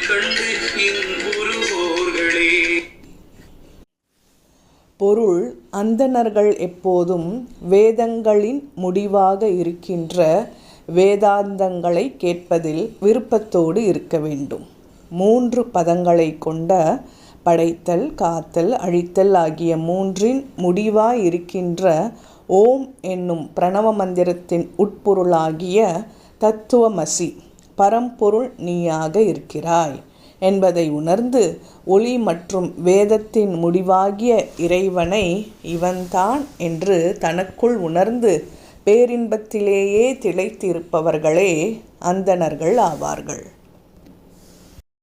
கண்டு இன்புறுவோர்களே. பொருள்: அந்தணர்கள் எப்போதும் வேதங்களின் முடிவாக இருக்கின்ற வேதாந்தங்களை கேட்பதில் விருப்பத்தோடு இருக்க வேண்டும். 3 பதங்களை கொண்ட படைத்தல், காத்தல், அழித்தல் ஆகிய 3இன் முடிவாய் இருக்கின்ற ஓம் என்னும் பிரணவ மந்திரத்தின் உட்பொருளாகிய தத்துவமசி பரம்பொருள் நீயாக இருக்கிறாய் என்பதை உணர்ந்து ஒளி மற்றும் வேதத்தின் முடிவாகிய இறைவனை இவன்தான் என்று தனக்குள் உணர்ந்து பேரின்பத்திலேயே திளைத்திருப்பவர்களே அந்தணர்கள் ஆவார்கள்.